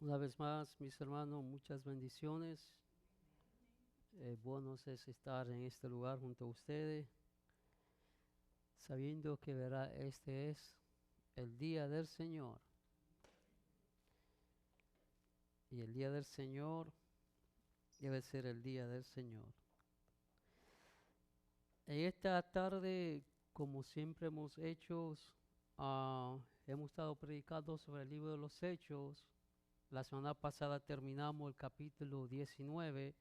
Una vez más, mis hermanos, muchas bendiciones. Bueno es estar en este lugar junto a ustedes, sabiendo que verá, este es el día del Señor. Y el día del Señor debe ser el día del Señor. En esta tarde, como siempre hemos hecho, hemos estado predicando sobre el libro de los Hechos. La semana pasada terminamos el capítulo 19.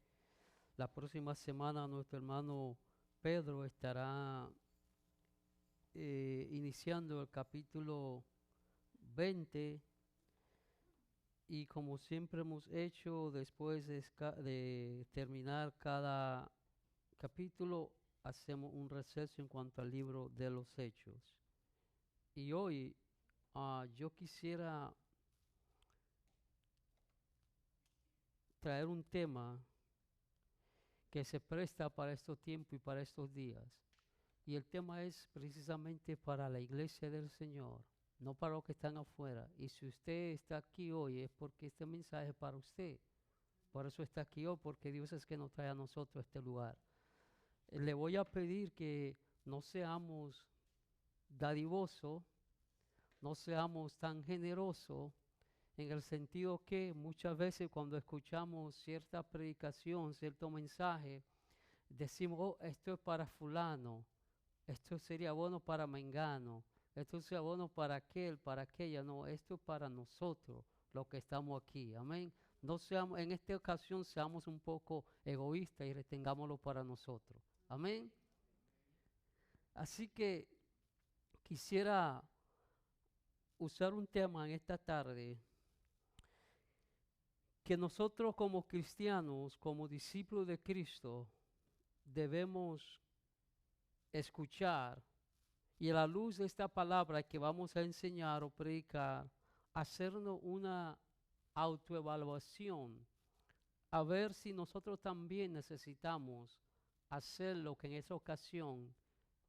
La próxima semana nuestro hermano Pedro estará iniciando el capítulo 20, y como siempre hemos hecho, después de terminar cada capítulo, hacemos un receso en cuanto al libro de los Hechos. Y hoy yo quisiera traer un tema que se presta para estos tiempos y para estos días. Y el tema es precisamente para la iglesia del Señor, no para los que están afuera. Y si usted está aquí hoy es porque este mensaje es para usted. Por eso está aquí hoy, porque Dios es que nos trae a nosotros a este lugar. Le voy a pedir que no seamos dadivosos, no seamos tan generosos, en el sentido que muchas veces cuando escuchamos cierta predicación, cierto mensaje, decimos, oh, esto es para fulano, esto sería bueno para mengano, esto sería bueno para aquel, para aquella. No, esto es para nosotros, los que estamos aquí. Amén. No seamos, en esta ocasión seamos un poco egoístas y retengámoslo para nosotros. Amén. Así que quisiera usar un tema en esta tarde que nosotros como cristianos, como discípulos de Cristo, debemos escuchar. Y a la luz de esta palabra que vamos a enseñar o predicar, hacernos una autoevaluación, a ver si nosotros también necesitamos hacer lo que en esa ocasión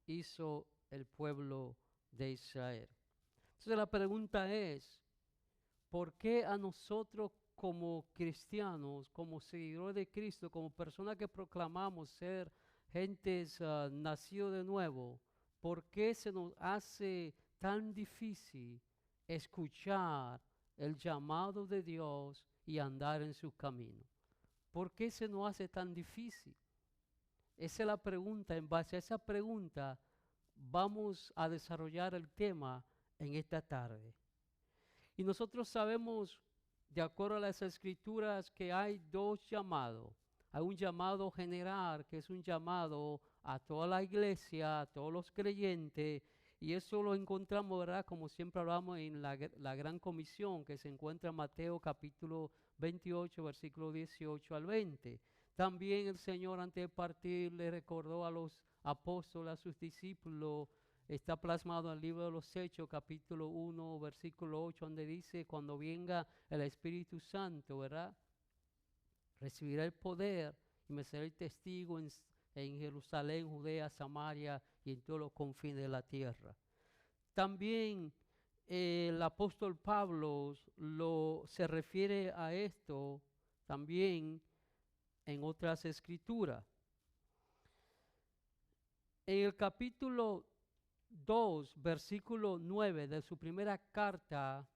hizo el pueblo de Israel. Entonces la pregunta es, ¿por qué a nosotros como cristianos, como seguidores de Cristo, como personas que proclamamos ser gentes nacidos de nuevo, por qué se nos hace tan difícil escuchar el llamado de Dios y andar en su camino? ¿Por qué se nos hace tan difícil? Esa es la pregunta. En base a esa pregunta vamos a desarrollar el tema en esta tarde. Y nosotros sabemos, de acuerdo a las escrituras, que hay dos llamados. Hay un llamado general, que es un llamado a toda la iglesia, a todos los creyentes, y eso lo encontramos, ¿verdad? Como siempre hablamos en la gran comisión que se encuentra en Mateo capítulo 28, versículo 18 al 20. También el Señor antes de partir le recordó a los apóstoles, a sus discípulos. Está plasmado en el libro de los Hechos, capítulo 1, versículo 8, donde dice, cuando venga el Espíritu Santo, ¿verdad? Recibirá el poder y me será el testigo en Jerusalén, Judea, Samaria y en todos los confines de la tierra. También el apóstol Pablo se refiere a esto también en otras escrituras. En el capítulo 2, versículo 9 de su primera carta,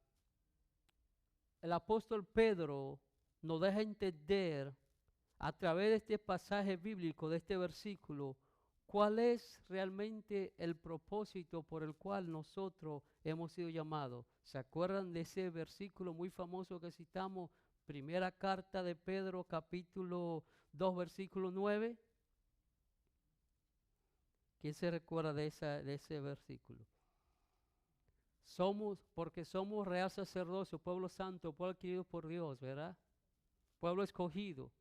el apóstol Pedro nos deja entender a través de este pasaje bíblico, de este versículo, cuál es realmente el propósito por el cual nosotros hemos sido llamados. ¿Se acuerdan de ese versículo muy famoso que citamos? Primera carta de Pedro, capítulo 2, versículo 9. ¿Quién se recuerda de ese versículo? Porque somos real sacerdocio, pueblo santo, pueblo adquirido por Dios, ¿verdad? Pueblo escogido,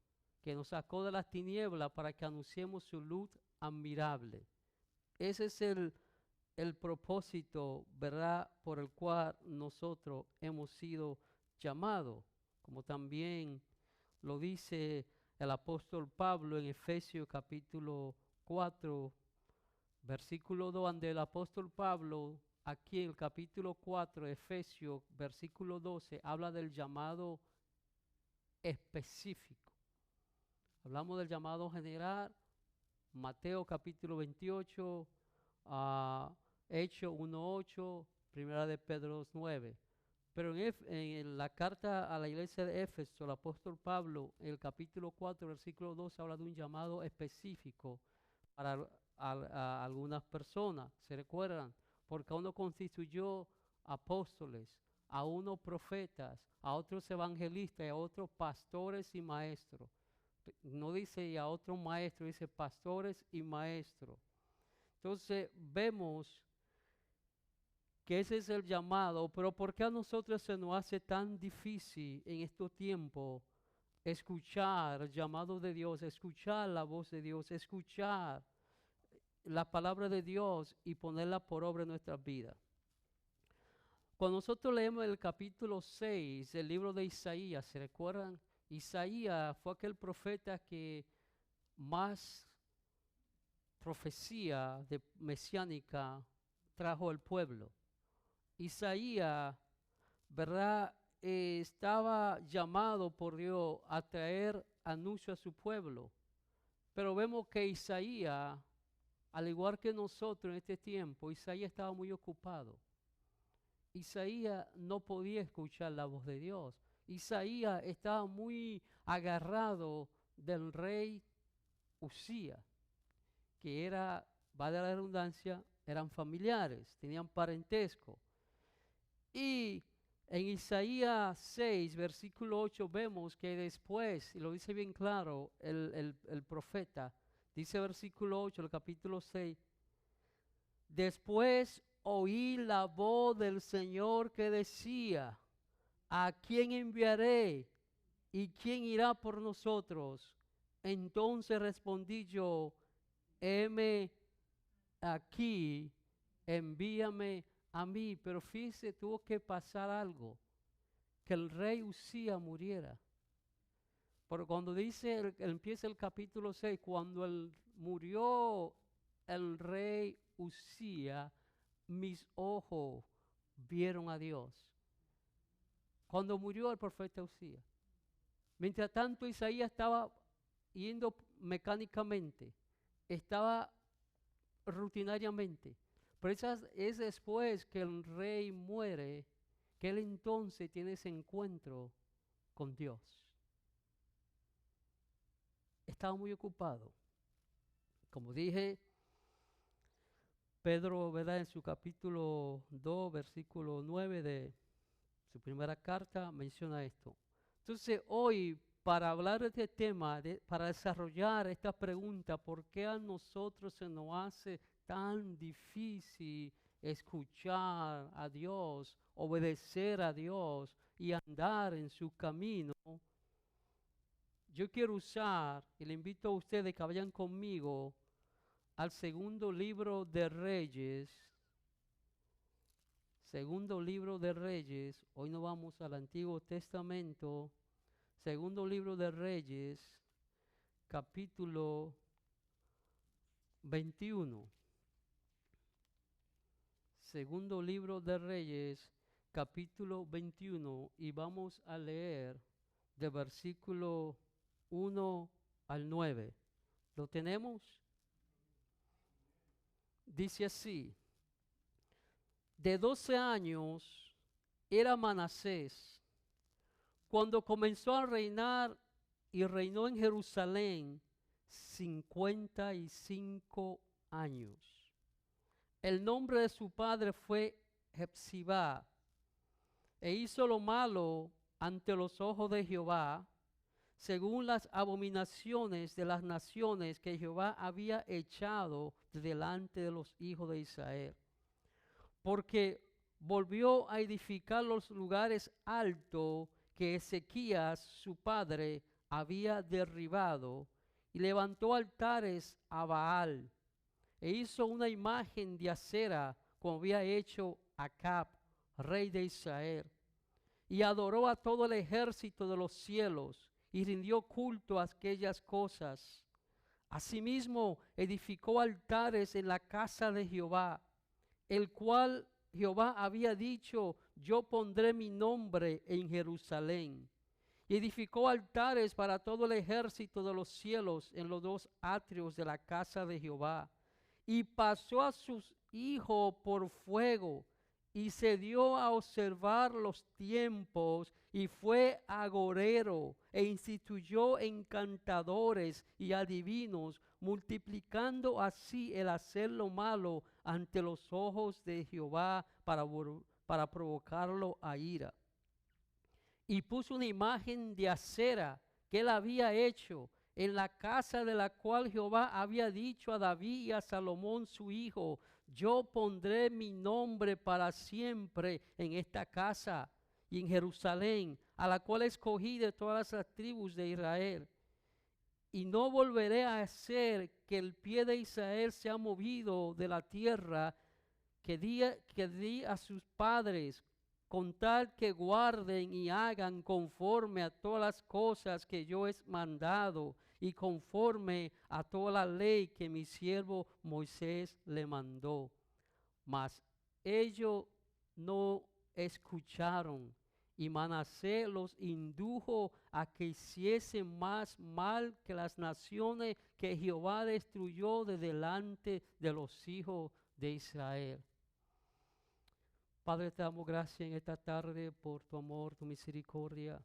que nos sacó de las tinieblas para que anunciemos su luz admirable. Ese es el propósito, ¿verdad?, por el cual nosotros hemos sido llamados, como también lo dice el apóstol Pablo en Efesios capítulo 4, versículo 2, donde el apóstol Pablo, aquí en el capítulo 4 de Efesios, versículo 12, habla del llamado específico. Hablamos del llamado general, Mateo capítulo 28, Hechos 1:8, Primera de Pedro 9. Pero en la carta a la iglesia de Éfeso, el apóstol Pablo, en el capítulo 4, versículo 2, habla de un llamado específico para a algunas personas. ¿Se recuerdan? Porque a uno constituyó apóstoles, a unos profetas, a otros evangelistas y a otros pastores y maestros. No dice y a otros maestros, dice pastores y maestros. Entonces vemos que ese es el llamado, pero ¿por qué a nosotros se nos hace tan difícil en estos tiempos escuchar el llamado de Dios, escuchar la voz de Dios, escuchar la palabra de Dios y ponerla por obra en nuestras vidas? Cuando nosotros leemos el capítulo 6 del libro de Isaías, ¿se recuerdan? Isaías fue aquel profeta que más profecía mesiánica trajo al pueblo. Isaías, ¿verdad? Estaba llamado por Dios a traer anuncio a su pueblo. Pero vemos que Isaías, al igual que nosotros en este tiempo, Isaías estaba muy ocupado. Isaías no podía escuchar la voz de Dios. Isaías estaba muy agarrado del rey Usías, que era, va de la redundancia, eran familiares, tenían parentesco. Y en Isaías 6, versículo 8, vemos que después, y lo dice bien claro el profeta, dice versículo 8, el capítulo 6, después oí la voz del Señor que decía, ¿a quién enviaré? ¿Y quién irá por nosotros? Entonces respondí yo, heme aquí, envíame a mí. Pero fíjese, tuvo que pasar algo, que el rey Usías muriera. Porque cuando dice, empieza el capítulo 6, cuando murió el rey Usías, mis ojos vieron a Dios. Cuando murió el profeta Usías. Mientras tanto, Isaías estaba yendo mecánicamente, estaba rutinariamente. Pero es después que el rey muere, que él entonces tiene ese encuentro con Dios. Estaba muy ocupado. Como dije, Pedro, ¿verdad? En su capítulo 2, versículo 9 de su primera carta, menciona esto. Entonces, hoy, para hablar de este tema, para desarrollar esta pregunta, ¿por qué a nosotros se nos hace tan difícil escuchar a Dios, obedecer a Dios y andar en su camino? Yo quiero usar, y le invito a ustedes que vayan conmigo al segundo libro de Reyes. Segundo libro de Reyes, hoy no vamos al Antiguo Testamento. Segundo libro de Reyes, capítulo 21. Segundo libro de Reyes, capítulo 21, y vamos a leer de versículo 1 al 9. ¿Lo tenemos? Dice así: de 12 años era Manasés cuando comenzó a reinar, y reinó en Jerusalén 55 años. El nombre de su padre fue Hepsibá, e hizo lo malo ante los ojos de Jehová, según las abominaciones de las naciones que Jehová había echado delante de los hijos de Israel. Porque volvió a edificar los lugares altos que Ezequías, su padre, había derribado, y levantó altares a Baal, e hizo una imagen de acera, como había hecho Acab, rey de Israel, y adoró a todo el ejército de los cielos, y rindió culto a aquellas cosas. Asimismo, edificó altares en la casa de Jehová, el cual Jehová había dicho, yo pondré mi nombre en Jerusalén. y edificó altares para todo el ejército de los cielos en los dos atrios de la casa de Jehová. Y pasó a sus hijos por fuego, y se dio a observar los tiempos, y fue agorero, e instituyó encantadores y adivinos, multiplicando así el hacer lo malo ante los ojos de Jehová para provocarlo a ira. Y puso una imagen de acera que él había hecho en la casa de la cual Jehová había dicho a David y a Salomón su hijo: yo pondré mi nombre para siempre en esta casa y en Jerusalén, a la cual escogí de todas las tribus de Israel. Y no volveré a hacer que el pie de Israel sea movido de la tierra que di a sus padres, con tal que guarden y hagan conforme a todas las cosas que yo he mandado y conforme a toda la ley que mi siervo Moisés le mandó. Mas ellos no escucharon, y Manasés los indujo a que hiciesen más mal que las naciones que Jehová destruyó de delante de los hijos de Israel. Padre, te damos gracias en esta tarde por tu amor, tu misericordia.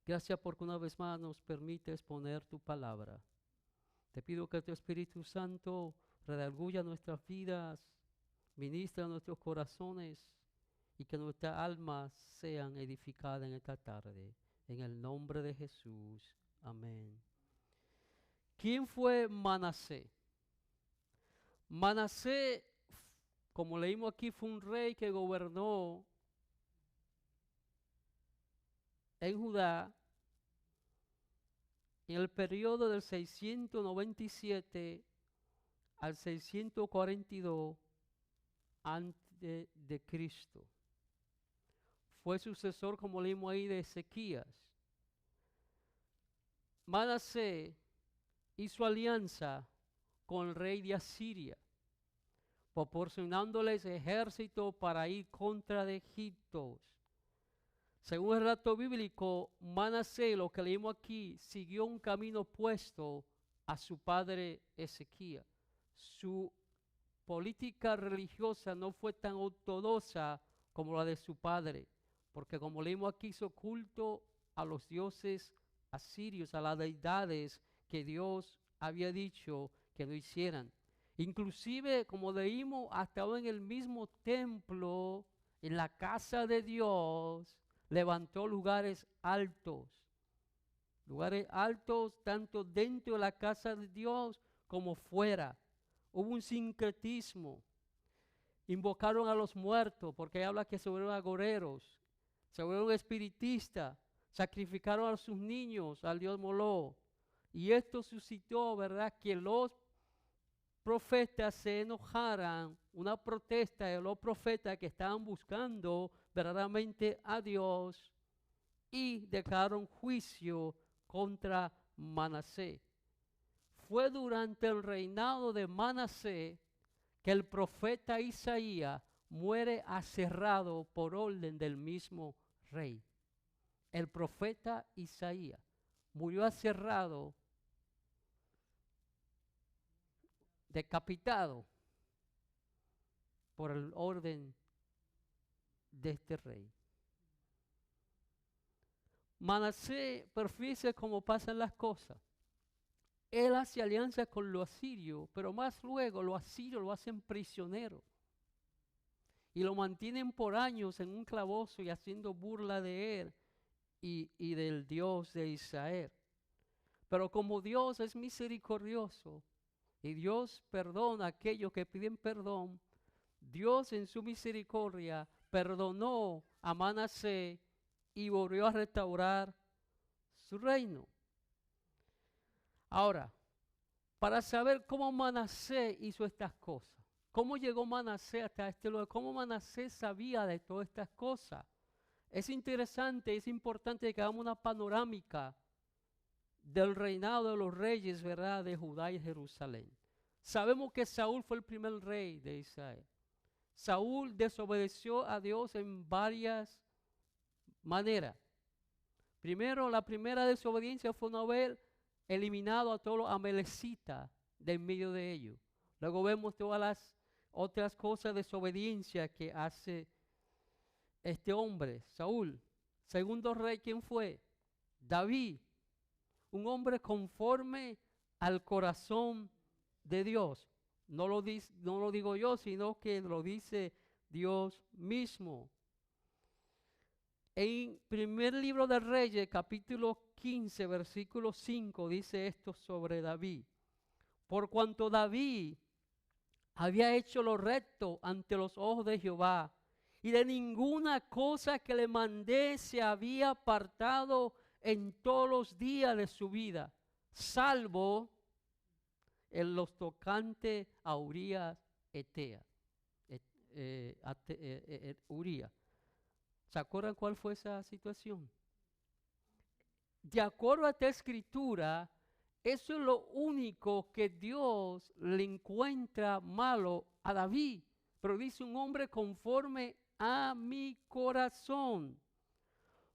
Gracias porque una vez más nos permite exponer tu palabra. Te pido que tu Espíritu Santo redarguya nuestras vidas, ministra nuestros corazones y que nuestras almas sean edificadas en esta tarde. En el nombre de Jesús. Amén. ¿Quién fue Manasés? Manasés, como leímos aquí, fue un rey que gobernó en Judá en el periodo del 697 al 642 antes de Cristo. Fue sucesor, como leímos ahí, de Ezequías. Manasés hizo alianza con el rey de Asiria, proporcionándoles ejército para ir contra de Egipto. Según el relato bíblico, Manasés, lo que leímos aquí, siguió un camino opuesto a su padre Ezequías. Su política religiosa no fue tan ortodoxa como la de su padre, porque como leímos aquí, hizo culto a los dioses asirios, a las deidades que Dios había dicho que no hicieran. Inclusive, como leímos, hasta hoy en el mismo templo, en la casa de Dios, levantó lugares altos tanto dentro de la casa de Dios como fuera. Hubo un sincretismo. Invocaron a los muertos, porque habla que se volvieron agoreros, se volvieron espiritistas, sacrificaron a sus niños al dios Moló. Y esto suscitó, ¿verdad?, que los profetas se enojaran, una protesta de los profetas que estaban buscando verdaderamente a Dios, y declararon juicio contra Manasés. Fue durante el reinado de Manasés que el profeta Isaías muere aserrado por orden del mismo rey. El profeta Isaías murió aserrado, decapitado por el orden de este rey. Manasés, pero fíjese cómo pasan las cosas. Él hace alianza con los asirios, pero más luego los asirios lo hacen prisionero y lo mantienen por años en un calabozo y haciendo burla de él y del Dios de Israel. Pero como Dios es misericordioso y Dios perdona a aquellos que piden perdón, Dios en su misericordia perdonó a Manasés y volvió a restaurar su reino. Ahora, para saber cómo Manasés hizo estas cosas, cómo llegó Manasés hasta este lugar, cómo Manasés sabía de todas estas cosas, es interesante, es importante que hagamos una panorámica del reinado de los reyes, ¿verdad?, de Judá y Jerusalén. Sabemos que Saúl fue el primer rey de Israel. Saúl desobedeció a Dios en varias maneras. Primero, la primera desobediencia fue no haber eliminado a todos los amalecitas de en medio de ellos. Luego vemos todas las otras cosas de desobediencia que hace este hombre, Saúl. Segundo rey, ¿quién fue? David, un hombre conforme al corazón de Dios. No lo digo yo, sino que lo dice Dios mismo. En primer libro de Reyes, capítulo 15, versículo 5, dice esto sobre David. Por cuanto David había hecho lo recto ante los ojos de Jehová, y de ninguna cosa que le mandé se había apartado en todos los días de su vida, salvo en los tocantes a Urías Etea. Urías. ¿Se acuerdan cuál fue esa situación? De acuerdo a esta escritura, eso es lo único que Dios le encuentra malo a David. Pero dice un hombre conforme a mi corazón.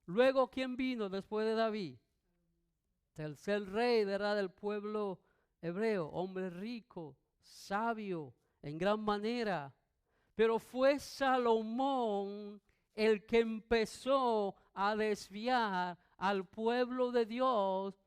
Luego, ¿quién vino después de David? Tercer rey, ¿verdad? Del pueblo hebreo, hombre rico, sabio, en gran manera. Pero fue Salomón el que empezó a desviar al pueblo de Dios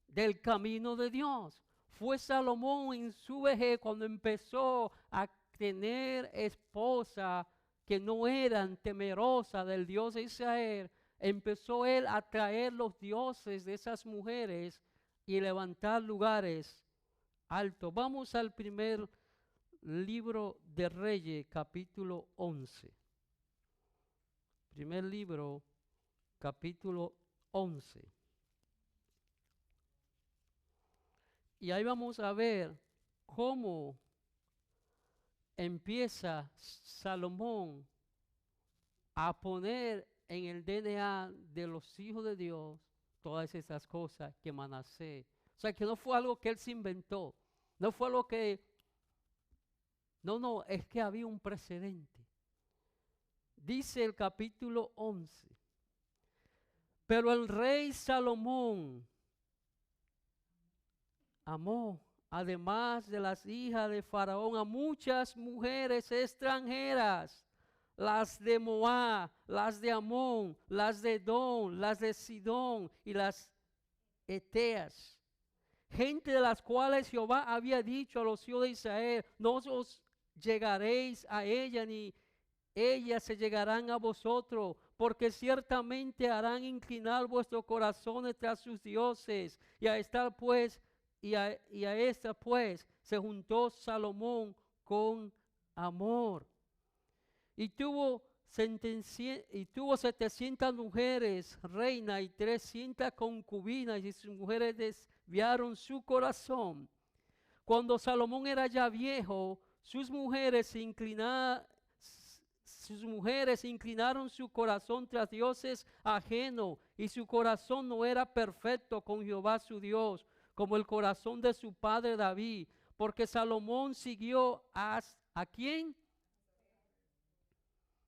del camino de Dios. Fue Salomón en su vejez cuando empezó a tener esposa que no eran temerosas del Dios de Israel. Empezó él a traer los dioses de esas mujeres y levantar lugares altos. Vamos al primer libro de Reyes, capítulo 11. Primer libro, capítulo 11. Y ahí vamos a ver cómo empieza Salomón a poner en el DNA de los hijos de Dios todas esas cosas que Manasés. O sea, que no fue algo que él se inventó. No fue algo que... No, es que había un precedente. Dice el capítulo 11. Pero el rey Salomón amó, además de las hijas de Faraón, a muchas mujeres extranjeras, las de Moab, las de Amón, las de Edom, las de Sidón y las Eteas, gente de las cuales Jehová había dicho a los hijos de Israel: no os llegaréis a ella, ni ellas se llegarán a vosotros, porque ciertamente harán inclinar vuestros corazones tras sus dioses. Y a esta pues se juntó Salomón con amor. Y tuvo 700 mujeres reinas y 300 concubinas, y sus mujeres desviaron su corazón. Cuando Salomón era ya viejo, sus mujeres inclinaron su corazón tras dioses ajenos, y su corazón no era perfecto con Jehová su Dios, como el corazón de su padre David, porque Salomón siguió ¿a quién?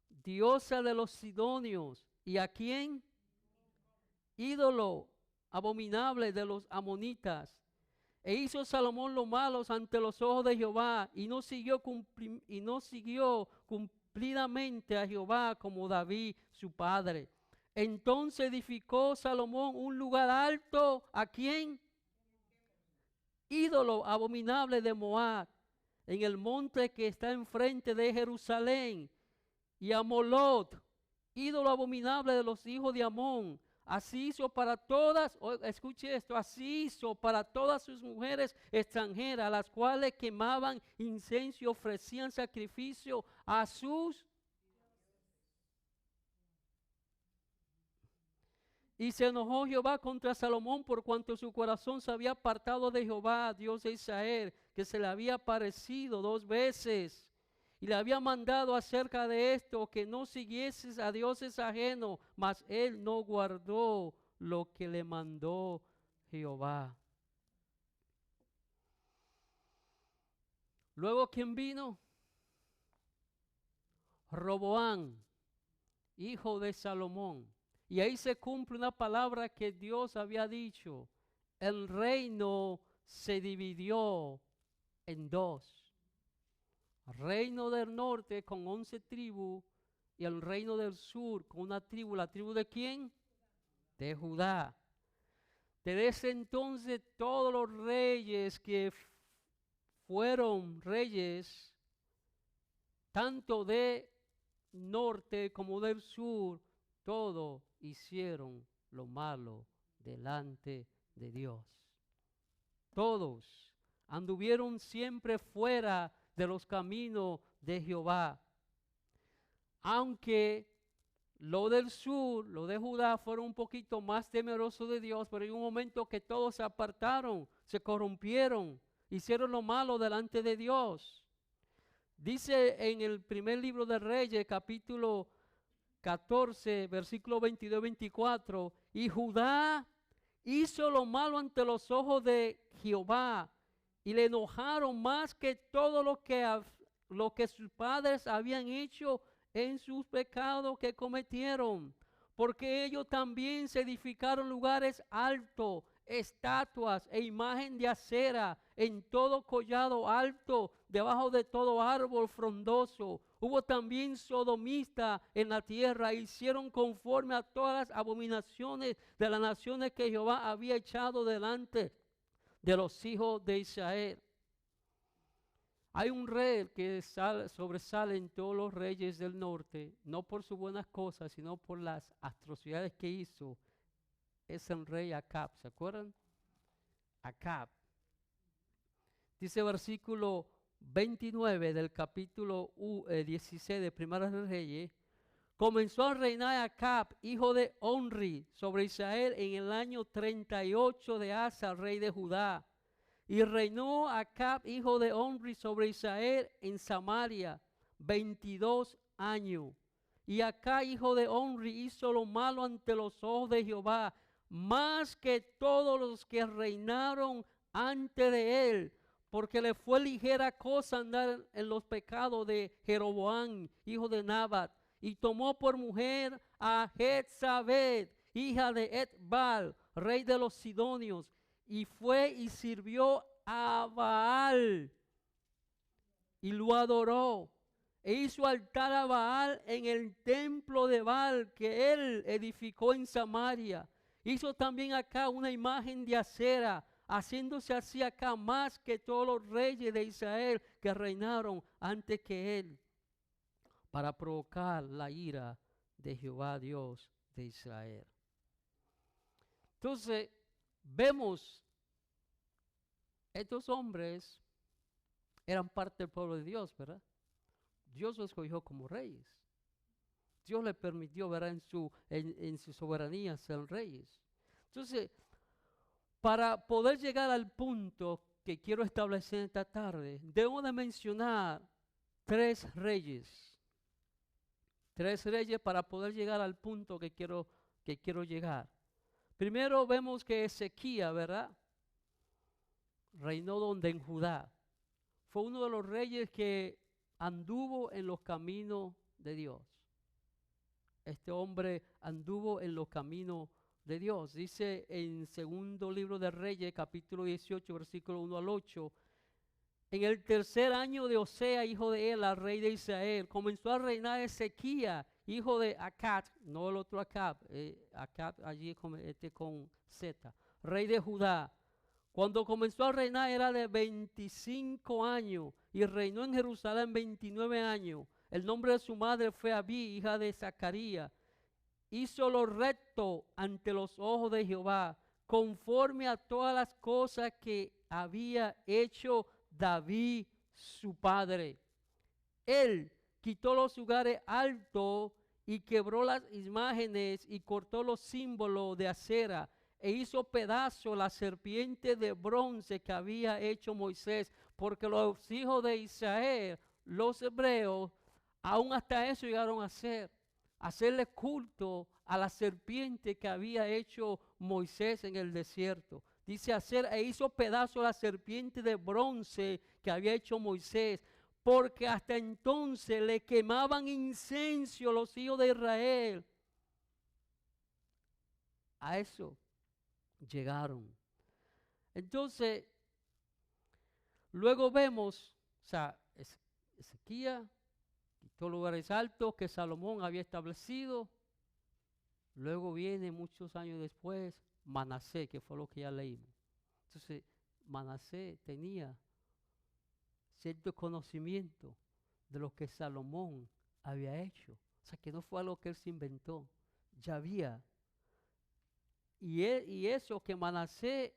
Diosa de los sidonios. ¿Y a quién? Ídolo abominable de los amonitas. E hizo Salomón lo malo ante los ojos de Jehová, y no siguió cumplidamente a Jehová como David su padre. Entonces edificó Salomón un lugar alto. ¿A quién? Ídolo abominable de Moab, en el monte que está enfrente de Jerusalén. Y a Molot, ídolo abominable de los hijos de Amón. Así hizo para todas, escuche esto, así hizo para todas sus mujeres extranjeras, las cuales quemaban incenso y ofrecían sacrificio a sus. Y se enojó Jehová contra Salomón por cuanto su corazón se había apartado de Jehová, Dios de Israel, que se le había aparecido 2 veces. Y le había mandado acerca de esto que no siguieses a dioses ajenos, mas él no guardó lo que le mandó Jehová. Luego, ¿quién vino? Roboán, hijo de Salomón. Y ahí se cumple una palabra que Dios había dicho. El reino se dividió en dos. El reino del norte con 11 tribus y el reino del sur con una tribu. ¿La tribu de quién? De Judá. Desde ese entonces todos los reyes que fueron reyes, tanto de norte como del sur, todos hicieron lo malo delante de Dios. Todos anduvieron siempre fuera de los caminos de Jehová. Aunque lo del sur, lo de Judá, fueron un poquito más temerosos de Dios, pero en un momento que todos se apartaron, se corrompieron, hicieron lo malo delante de Dios. Dice en el primer libro de Reyes, capítulo 14, versículo 22-24, y Judá hizo lo malo ante los ojos de Jehová, y le enojaron más que todo lo que sus padres habían hecho en sus pecados que cometieron, porque ellos también se edificaron lugares altos, estatuas e imagen de acera en todo collado alto, debajo de todo árbol frondoso. Hubo también sodomistas en la tierra, hicieron conforme a todas las abominaciones de las naciones que Jehová había echado delante de los hijos de Israel. Hay un rey que sobresale en todos los reyes del norte, no por sus buenas cosas, sino por las atrocidades que hizo. Es el rey Acab, ¿se acuerdan? Acab. Dice versículo 29 del capítulo 16 de Primera de Reyes. Comenzó a reinar Acab, hijo de Omri, sobre Israel en el año 38 de Asa, rey de Judá. Y reinó Acab, hijo de Omri, sobre Israel en Samaria 22 años. Y Acab, hijo de Omri, hizo lo malo ante los ojos de Jehová, más que todos los que reinaron antes de él, porque le fue ligera cosa andar en los pecados de Jeroboam, hijo de Nabat, y tomó por mujer a Jezabel, hija de Etbal, rey de los Sidonios, y fue y sirvió a Baal y lo adoró e hizo altar a Baal en el templo de Baal que él edificó en Samaria. Hizo también acá una imagen de acera, haciéndose así acá más que todos los reyes de Israel que reinaron antes que él, para provocar la ira de Jehová Dios de Israel. Entonces, vemos, estos hombres eran parte del pueblo de Dios, ¿verdad? Dios los escogió como reyes. Dios les permitió, ¿verdad?, en su soberanía ser reyes. Entonces, para poder llegar al punto que quiero establecer esta tarde, debo de mencionar tres reyes. Tres reyes para poder llegar al punto que quiero llegar. Primero vemos que Ezequías, ¿verdad?, reinó donde en Judá. Fue uno de los reyes que anduvo en los caminos de Dios. Este hombre anduvo en los caminos de Dios. Dice en segundo libro de Reyes, capítulo 18, versículo 1 al 8. En el tercer año de Osea, hijo de Ela, rey de Israel, comenzó a reinar Ezequías, hijo de Acab, no el otro Acab, Acab allí con Z, rey de Judá. Cuando comenzó a reinar era de 25 años y reinó en Jerusalén 29 años. El nombre de su madre fue Abí, hija de Zacarías. Hizo lo recto ante los ojos de Jehová, conforme a todas las cosas que había hecho David su padre. Él quitó los lugares altos y quebró las imágenes y cortó los símbolos de acera e hizo pedazo la serpiente de bronce que había hecho Moisés, porque los hijos de Israel, los hebreos, aún hasta eso llegaron a hacerle culto a la serpiente que había hecho Moisés en el desierto. Dice hizo pedazo la serpiente de bronce que había hecho Moisés, porque hasta entonces le quemaban incienso los hijos de Israel a eso llegaron. Entonces, luego vemos, o sea, Ezequías quitó lugares altos que Salomón había establecido. Luego viene muchos años después Manasés, que fue lo que ya leímos. Entonces, Manasés tenía cierto conocimiento de lo que Salomón había hecho. O sea, que no fue algo que él se inventó, ya había. Y eso que Manasés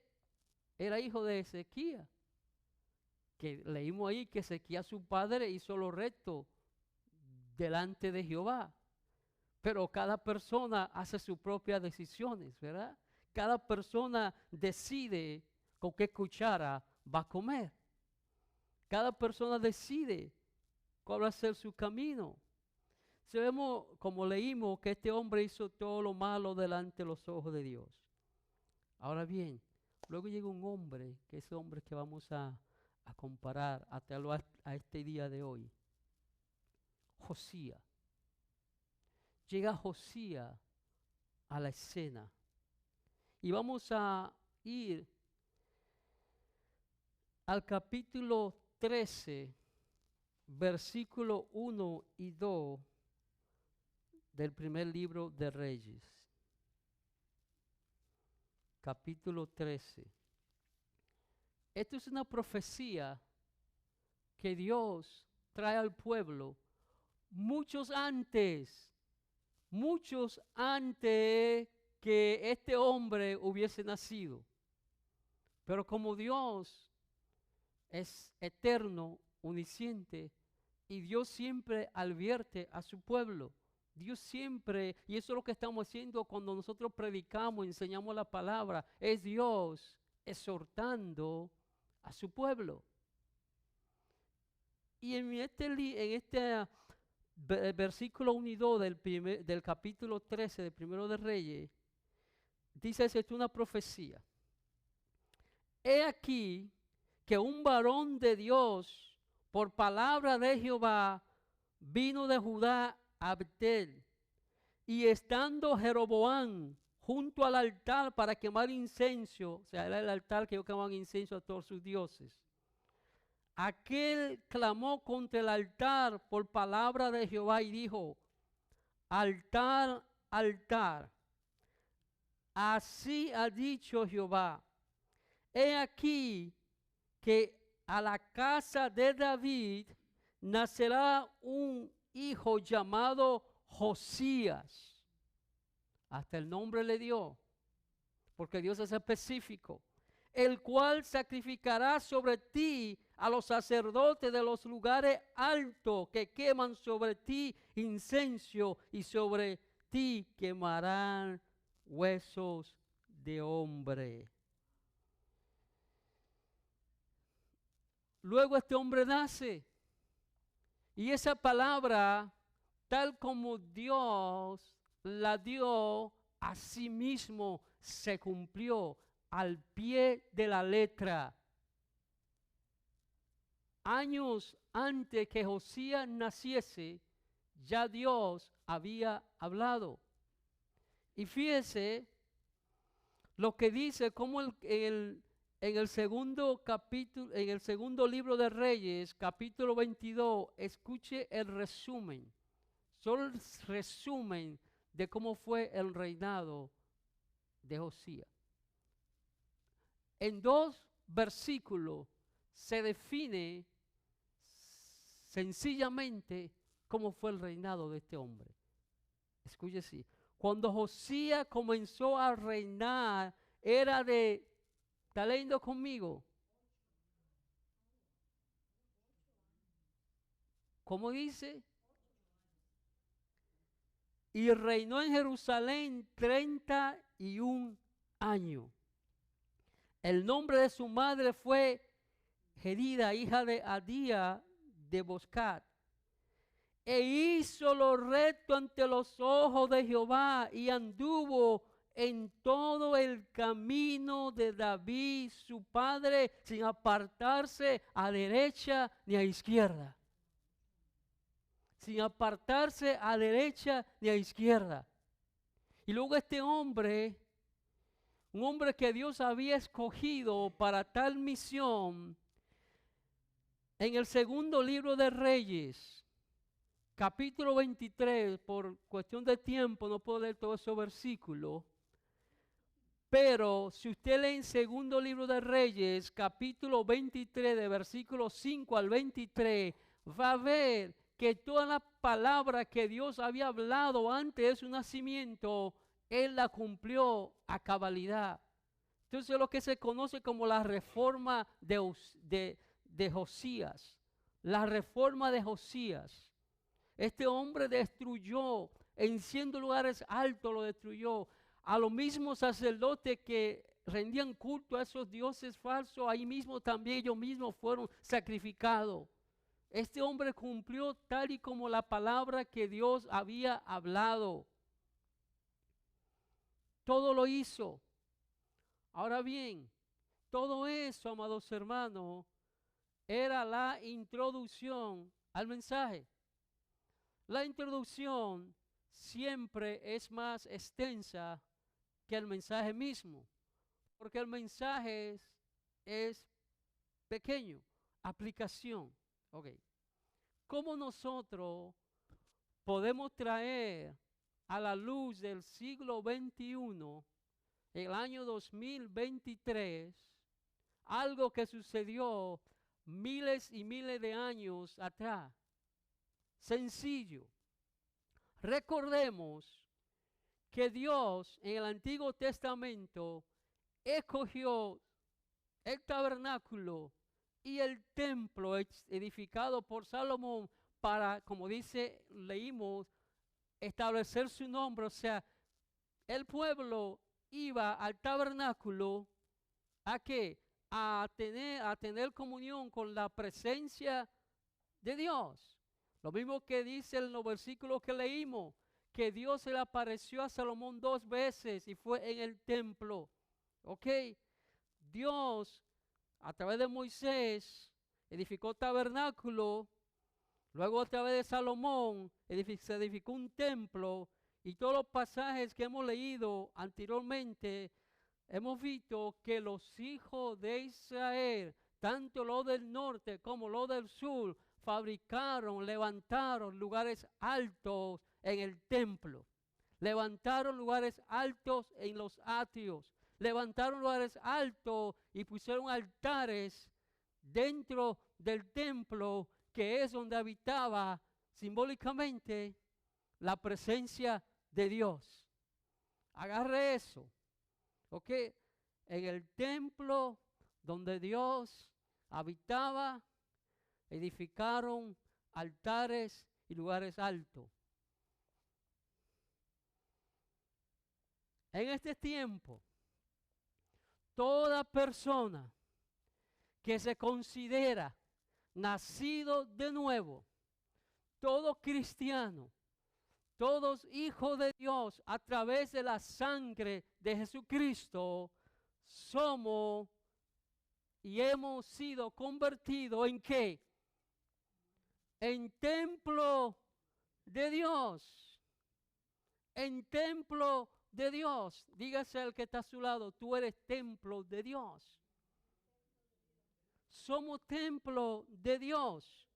era hijo de Ezequías, que leímos ahí que Ezequías su padre hizo lo recto delante de Jehová. Pero cada persona hace sus propias decisiones, ¿verdad? Cada persona decide con qué cuchara va a comer. Cada persona decide cuál va a ser su camino. Si vemos, como leímos, que este hombre hizo todo lo malo delante de los ojos de Dios. Ahora bien, luego llega un hombre, que es el hombre que vamos a comparar, a traerlo a este día de hoy. Josías. Llega Josías a la escena. Y vamos a ir al capítulo 13, versículo 1 y 2 del primer libro de Reyes. Capítulo 13. Esto es una profecía que Dios trae al pueblo muchos antes que este hombre hubiese nacido. Pero como Dios es eterno, omnisciente, y Dios siempre advierte a su pueblo. Dios siempre, y eso es lo que estamos haciendo cuando nosotros predicamos, enseñamos la palabra, es Dios exhortando a su pueblo. Y en este versículo 1 y 2 del capítulo 13 del primero de Reyes, dice, esto es una profecía. He aquí que un varón de Dios, por palabra de Jehová, vino de Judá a Betel, y estando Jeroboam junto al altar para quemar incienso, o sea, era el altar que ellos quemaban incienso a todos sus dioses, aquel clamó contra el altar por palabra de Jehová y dijo, altar, altar, así ha dicho Jehová, he aquí que a la casa de David nacerá un hijo llamado Josías. Hasta el nombre le dio, porque Dios es específico. El cual sacrificará sobre ti a los sacerdotes de los lugares altos que queman sobre ti incienso, y sobre ti quemarán huesos de hombre. Luego este hombre nace, y esa palabra, tal como Dios la dio, a sí mismo se cumplió al pie de la letra. Años antes que Josías naciese, ya Dios había hablado. Y fíjese lo que dice, como en el segundo capítulo, en el segundo libro de Reyes, capítulo 22, escuche el resumen, solo el resumen de cómo fue el reinado de Josías. En 2 versículos se define sencillamente cómo fue el reinado de este hombre. Escuche así. Cuando Josías comenzó a reinar, era de, ¿está leyendo conmigo? ¿Cómo dice? Y reinó en Jerusalén 31 años. El nombre de su madre fue Gedida, hija de Adía de Boscat. E hizo lo recto ante los ojos de Jehová, y anduvo en todo el camino de David su padre, sin apartarse a derecha ni a izquierda. Sin apartarse a derecha ni a izquierda. Y luego este hombre un hombre que Dios había escogido para tal misión. En el segundo libro de Reyes, capítulo 23, por cuestión de tiempo no puedo leer todos esos versículos, pero si usted lee en segundo libro de Reyes, capítulo 23, de versículos 5 al 23, va a ver que toda la palabra que Dios había hablado antes de su nacimiento, Él la cumplió a cabalidad. Entonces lo que se conoce como la reforma de Josías, la reforma de Josías. Este hombre destruyó, en 100 lugares altos lo destruyó, a los mismos sacerdotes que rendían culto a esos dioses falsos, ahí mismo también ellos mismos fueron sacrificados. Este hombre cumplió tal y como la palabra que Dios había hablado. Todo lo hizo. Ahora bien, todo eso, amados hermanos, era la introducción al mensaje. La introducción siempre es más extensa que el mensaje mismo, porque el mensaje es pequeño. Aplicación. Ok. ¿Cómo nosotros podemos traer a la luz del siglo XXI, el año 2023, algo que sucedió miles y miles de años atrás? Sencillo. Recordemos que Dios en el Antiguo Testamento escogió el tabernáculo y el templo edificado por Salomón para, como leímos, establecer su nombre. O sea, el pueblo iba al tabernáculo ¿a qué? A tener comunión con la presencia de Dios. Lo mismo que dice en los versículos que leímos, que Dios se le apareció a Salomón 2 veces y fue en el templo. ¿Ok? Dios, a través de Moisés, edificó tabernáculo. Luego a través de Salomón se edificó un templo. Y todos los pasajes que hemos leído anteriormente, hemos visto que los hijos de Israel, tanto los del norte como los del sur, levantaron lugares altos en el templo. Levantaron lugares altos en los atrios. Levantaron lugares altos y pusieron altares dentro del templo, que es donde habitaba simbólicamente la presencia de Dios. Agarre eso. ¿Ok? En el templo donde Dios habitaba, edificaron altares y lugares altos. En este tiempo, toda persona que se considera nacido de nuevo, todo cristiano, todos hijos de Dios a través de la sangre de Jesucristo, somos y hemos sido convertidos ¿en qué? En templo de Dios. En templo de Dios. Dígase al que está a su lado, tú eres templo de Dios. Somos templo de Dios.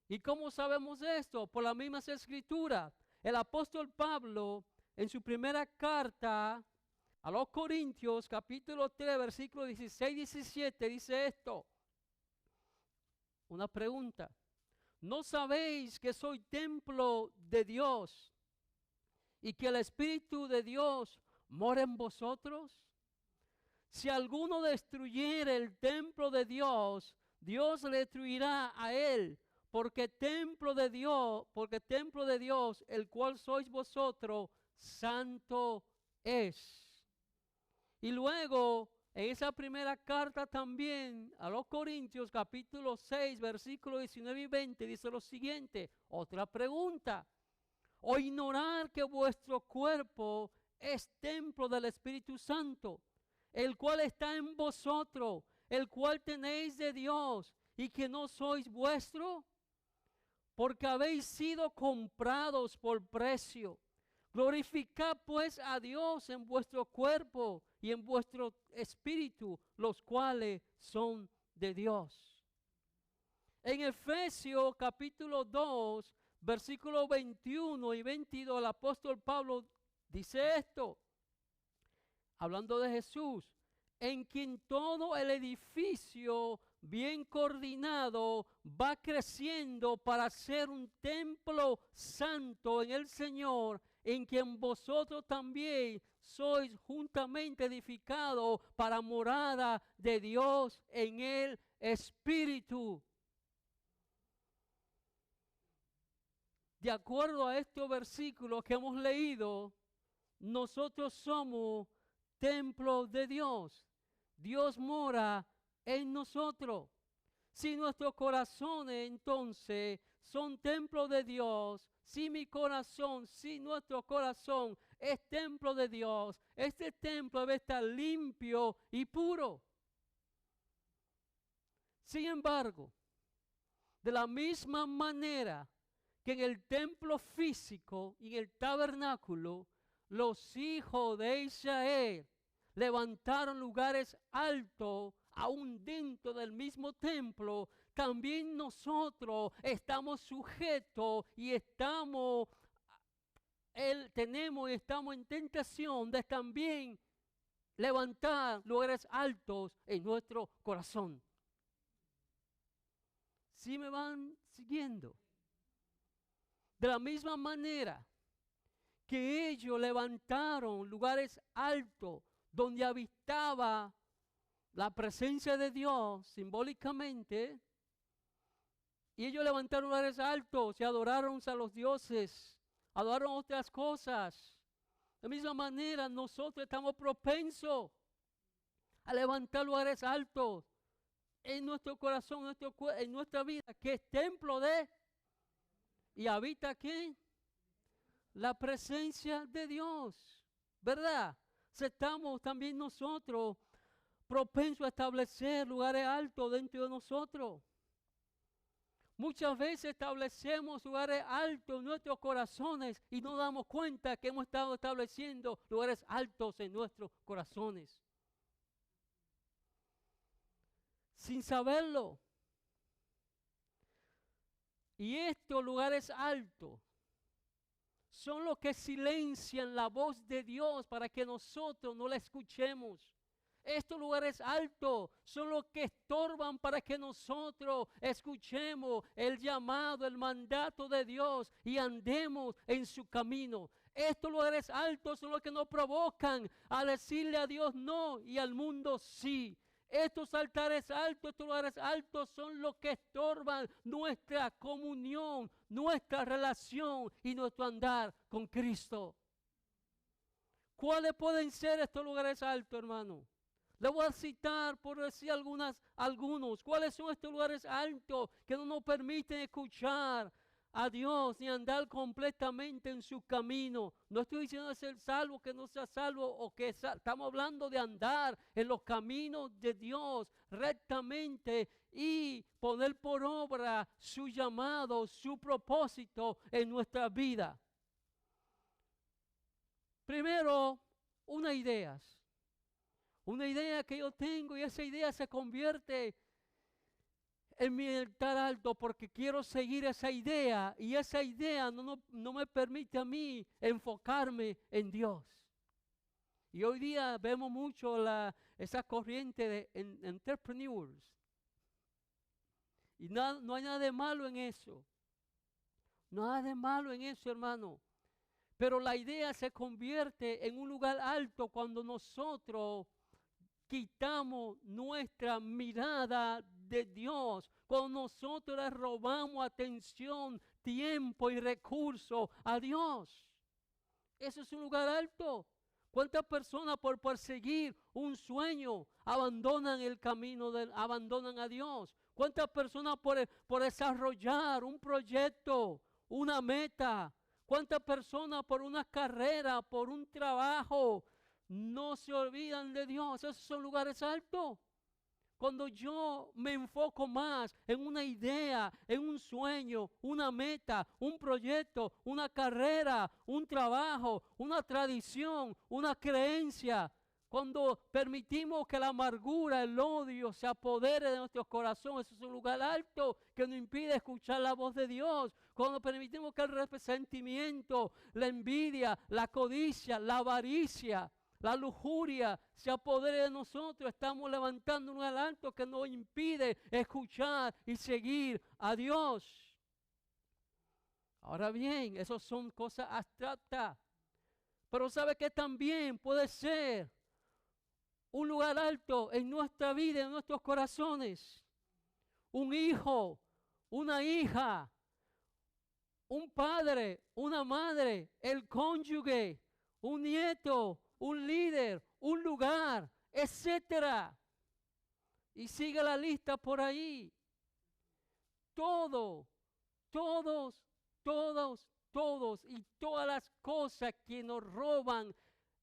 ¿Y cómo sabemos esto? Por las mismas escrituras. El apóstol Pablo, en su primera carta a los Corintios, capítulo 3, versículo 16 y 17, dice esto. Una pregunta. ¿No sabéis que soy templo de Dios y que el Espíritu de Dios mora en vosotros? Si alguno destruyere el templo de Dios, Dios le destruirá a él, porque templo de Dios, el cual sois vosotros, santo es. Y luego, en esa primera carta también a los Corintios, capítulo 6, versículos 19 y 20, dice lo siguiente, otra pregunta. ¿O ignorar que vuestro cuerpo es templo del Espíritu Santo, el cual está en vosotros, el cual tenéis de Dios, y que no sois vuestro? Porque habéis sido comprados por precio. Glorificad pues a Dios en vuestro cuerpo y en vuestro espíritu, los cuales son de Dios. En Efesios capítulo 2, versículos 21 y 22, el apóstol Pablo dice esto, hablando de Jesús, en quien todo el edificio bien coordinado va creciendo para ser un templo santo en el Señor, en quien vosotros también sois juntamente edificados para morada de Dios en el Espíritu. De acuerdo a estos versículos que hemos leído, nosotros somos templo de Dios. Dios mora en nosotros. Si nuestros corazones entonces son templo de Dios, si nuestro corazón es templo de Dios, este templo debe estar limpio y puro. Sin embargo, de la misma manera que en el templo físico y en el tabernáculo, los hijos de Israel levantaron lugares altos aún dentro del mismo templo, también nosotros estamos sujetos y estamos en tentación de también levantar lugares altos en nuestro corazón. ¿Sí me van siguiendo? De la misma manera que ellos levantaron lugares altos donde habitaba la presencia de Dios simbólicamente, y ellos levantaron lugares altos y adoraron a los dioses, adoraron otras cosas. De la misma manera nosotros estamos propensos a levantar lugares altos en nuestro corazón, en nuestra vida, que es templo de, y habita aquí la presencia de Dios, ¿verdad? Estamos también nosotros propensos a establecer lugares altos dentro de nosotros. Muchas veces establecemos lugares altos en nuestros corazones y no damos cuenta que hemos estado estableciendo lugares altos en nuestros corazones. Sin saberlo. Y estos lugares altos son los que silencian la voz de Dios para que nosotros no la escuchemos. Estos lugares altos son los que estorban para que nosotros escuchemos el llamado, el mandato de Dios y andemos en su camino. Estos lugares altos son los que nos provocan a decirle a Dios no y al mundo sí. Estos altares altos, estos lugares altos son los que estorban nuestra comunión, nuestra relación y nuestro andar con Cristo. ¿Cuáles pueden ser estos lugares altos, hermano? Le voy a citar, por decir algunos. ¿Cuáles son estos lugares altos que no nos permiten escuchar a Dios ni andar completamente en su camino? No estoy diciendo de ser salvo, que no sea salvo, o que estamos hablando de andar en los caminos de Dios rectamente y poner por obra su llamado, su propósito en nuestra vida. Primero, una idea que yo tengo, y esa idea se convierte en mi altar alto porque quiero seguir esa idea, y esa idea no me permite a mí enfocarme en Dios. Y hoy día vemos mucho esa corriente de entrepreneurs, y no hay nada de malo en eso. Nada de malo en eso, hermano. Pero la idea se convierte en un lugar alto cuando nosotros quitamos nuestra mirada de Dios, cuando nosotros le robamos atención, tiempo y recursos a Dios. Eso es un lugar alto. ¿Cuántas personas por perseguir un sueño abandonan el camino, abandonan a Dios? ¿Cuántas personas por desarrollar un proyecto, una meta? ¿Cuántas personas por una carrera, por un trabajo, no se olvidan de Dios? Esos son lugares altos. Cuando yo me enfoco más en una idea, en un sueño, una meta, un proyecto, una carrera, un trabajo, una tradición, una creencia, cuando permitimos que la amargura, el odio se apodere de nuestros corazones, es un lugar alto que nos impide escuchar la voz de Dios. Cuando permitimos que el resentimiento, la envidia, la codicia, la avaricia, la lujuria se apodere de nosotros, estamos levantando un alto que nos impide escuchar y seguir a Dios. Ahora bien, eso son cosas abstractas, pero sabe que también puede ser un lugar alto en nuestra vida, en nuestros corazones. Un hijo, una hija, un padre, una madre, el cónyuge, un nieto, un líder, un lugar, etcétera. Y sigue la lista por ahí. Todo, todos, todos y todas las cosas que nos roban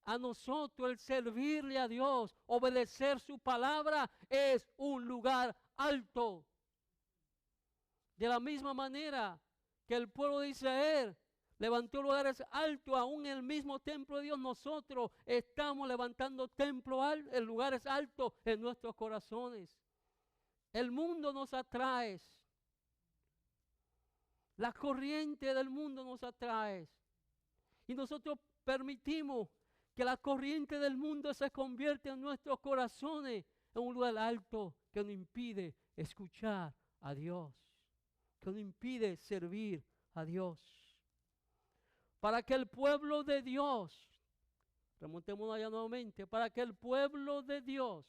a nosotros el servirle a Dios, obedecer su palabra, es un lugar alto. De la misma manera que el pueblo de Israel levantó lugares altos, aún en el mismo templo de Dios, nosotros estamos levantando lugares altos en nuestros corazones. El mundo nos atrae. La corriente del mundo nos atrae. Y nosotros permitimos que la corriente del mundo se convierta en nuestros corazones en un lugar alto que nos impide escuchar a Dios, que nos impide servir a Dios. Para que el pueblo de Dios, remontémonos allá nuevamente, para que el pueblo de Dios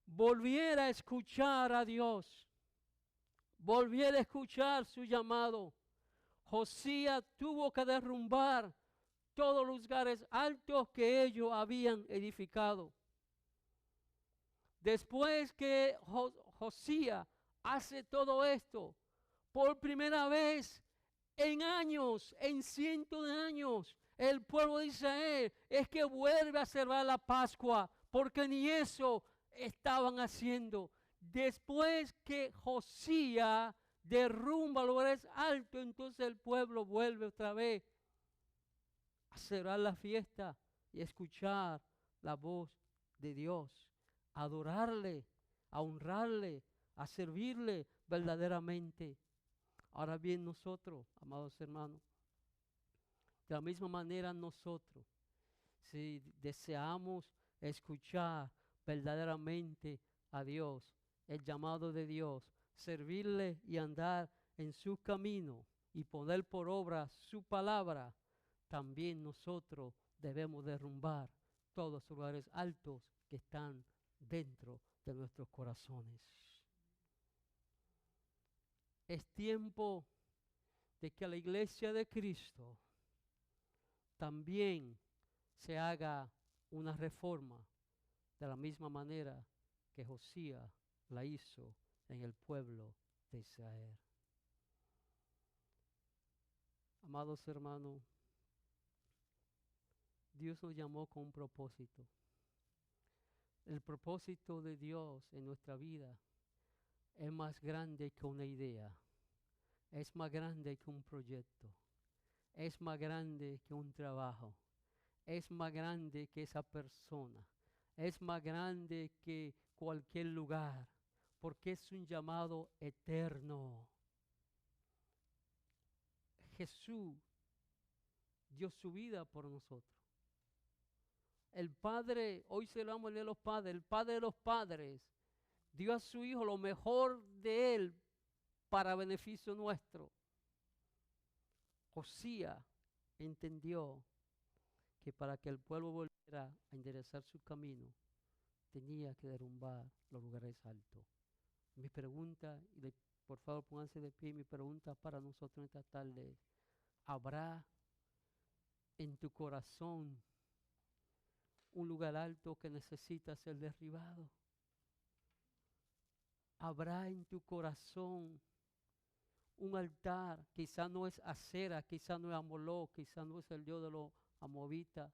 volviera a escuchar a Dios, volviera a escuchar su llamado, Josías tuvo que derrumbar todos los lugares altos que ellos habían edificado. Después que Josías hace todo esto, por primera vez en años, en cientos de años, el pueblo de Israel es que vuelve a celebrar la Pascua, porque ni eso estaban haciendo. Después que Josías derrumba lugares altos, entonces el pueblo vuelve otra vez a celebrar la fiesta y escuchar la voz de Dios, a adorarle, a honrarle, a servirle verdaderamente. Ahora bien, nosotros, amados hermanos, de la misma manera nosotros, si deseamos escuchar verdaderamente a Dios, el llamado de Dios, servirle y andar en su camino y poner por obra su palabra, también nosotros debemos derrumbar todos los lugares altos que están dentro de nuestros corazones. Es tiempo de que la iglesia de Cristo también se haga una reforma de la misma manera que Josías la hizo en el pueblo de Israel. Amados hermanos, Dios nos llamó con un propósito. El propósito de Dios en nuestra vida es más grande que una idea, es más grande que un proyecto, es más grande que un trabajo, es más grande que esa persona, es más grande que cualquier lugar, porque es un llamado eterno. Jesús dio su vida por nosotros. El Padre, hoy se lo amo de los padres, el Padre de los padres dio a su Hijo lo mejor de Él para beneficio nuestro. Josías entendió que para que el pueblo volviera a enderezar su camino, tenía que derrumbar los lugares altos. Mi pregunta, y por favor pónganse de pie, mi pregunta para nosotros esta tarde es, ¿habrá en tu corazón un lugar alto que necesita ser derribado? ¿Habrá en tu corazón un altar? Quizá no es Acera, quizá no es Amoló, quizá no es el Dios de los amovitas,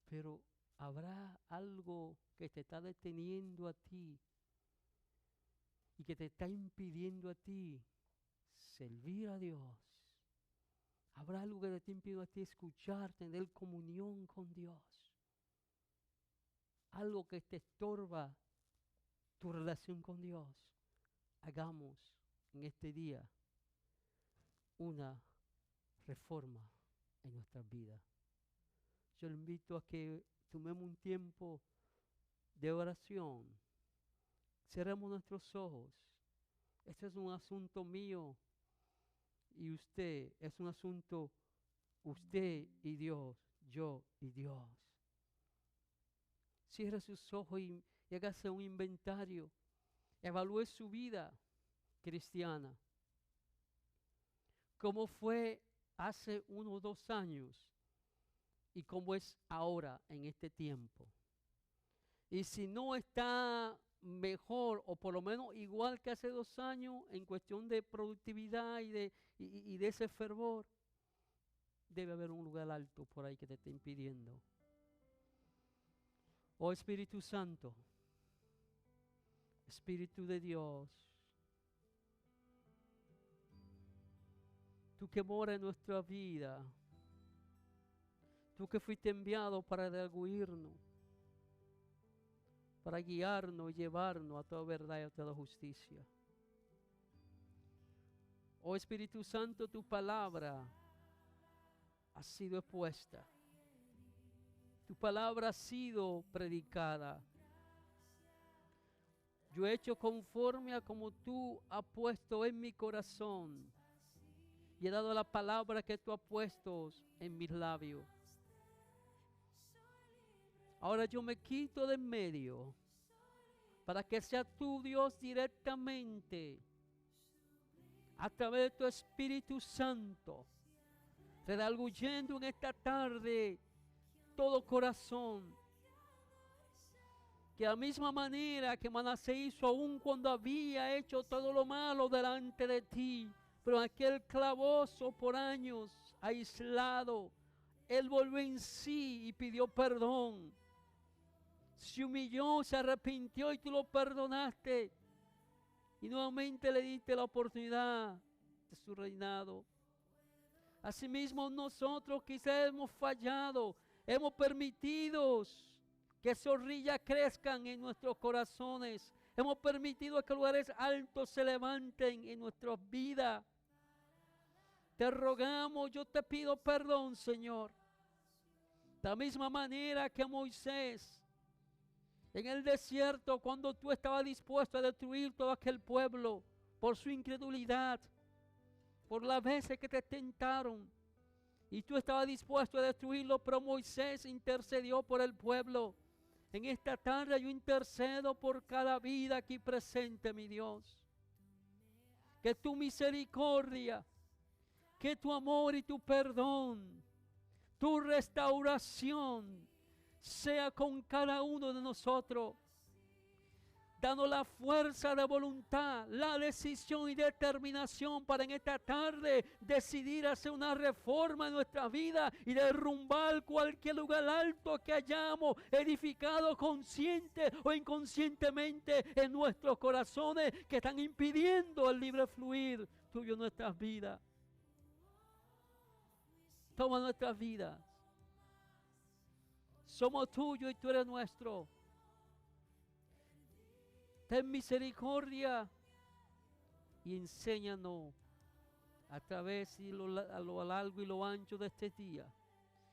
pero ¿Habrá algo que te está deteniendo a ti y que te está impidiendo a ti servir a Dios? ¿Habrá algo que te está impidiendo a ti escuchar, tener comunión con Dios? Algo que te estorba tu relación con Dios. Hagamos en este día una reforma en nuestras vidas. Yo le invito a que tomemos un tiempo de oración. Cerremos nuestros ojos. Este es un asunto mío y usted. Es un asunto usted y Dios, yo y Dios. Cierre sus ojos y hágase un inventario. Evalúe su vida cristiana. ¿Cómo fue hace 1 o 2 años? ¿Y cómo es ahora en este tiempo? Y si no está mejor o por lo menos igual que hace 2 años en cuestión de productividad y de ese fervor, debe haber un lugar alto por ahí que te esté impidiendo. Oh Espíritu Santo, Espíritu de Dios, tú que moras en nuestra vida, tú que fuiste enviado para redarguirnos, para guiarnos y llevarnos a toda verdad y a toda justicia. Oh Espíritu Santo, tu palabra ha sido expuesta. Tu palabra ha sido predicada. Yo he hecho conforme a como tú has puesto en mi corazón. Y he dado la palabra que tú has puesto en mis labios. Ahora yo me quito de en medio para que sea tu Dios directamente a través de tu Espíritu Santo, redarguyendo en esta tarde todo corazón. Que de la misma manera que Manasés hizo aún cuando había hecho todo lo malo delante de ti, pero en aquel calabozo por años aislado, él volvió en sí y pidió perdón. Se humilló, se arrepintió y tú lo perdonaste. Y nuevamente le diste la oportunidad de su reinado. Asimismo nosotros quizás hemos fallado, hemos permitido que zorrillas crezcan en nuestros corazones. Hemos permitido que lugares altos se levanten en nuestras vidas. Te rogamos, yo te pido perdón, Señor. De la misma manera que Moisés en el desierto, cuando tú estabas dispuesto a destruir todo aquel pueblo por su incredulidad, por las veces que te tentaron, y tú estabas dispuesto a destruirlo, pero Moisés intercedió por el pueblo. En esta tarde yo intercedo por cada vida aquí presente, mi Dios. Que tu misericordia, que tu amor y tu perdón, tu restauración sea con cada uno de nosotros. Danos la fuerza de voluntad, la decisión y determinación para en esta tarde decidir hacer una reforma en nuestra vida y derrumbar cualquier lugar alto que hayamos edificado consciente o inconscientemente en nuestros corazones que están impidiendo el libre fluir tuyo en nuestras vidas. Toma nuestras vidas. Somos tuyos y tú eres nuestro. Ten misericordia y enséñanos a través de a lo largo y lo ancho de este día.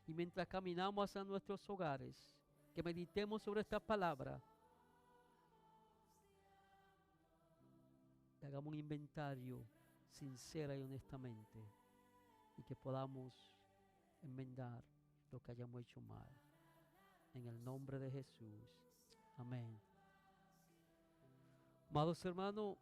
Y mientras caminamos hacia nuestros hogares, que meditemos sobre esta palabra. Y hagamos un inventario sincera y honestamente. Y que podamos enmendar lo que hayamos hecho mal. En el nombre de Jesús. Amén. Amados hermanos,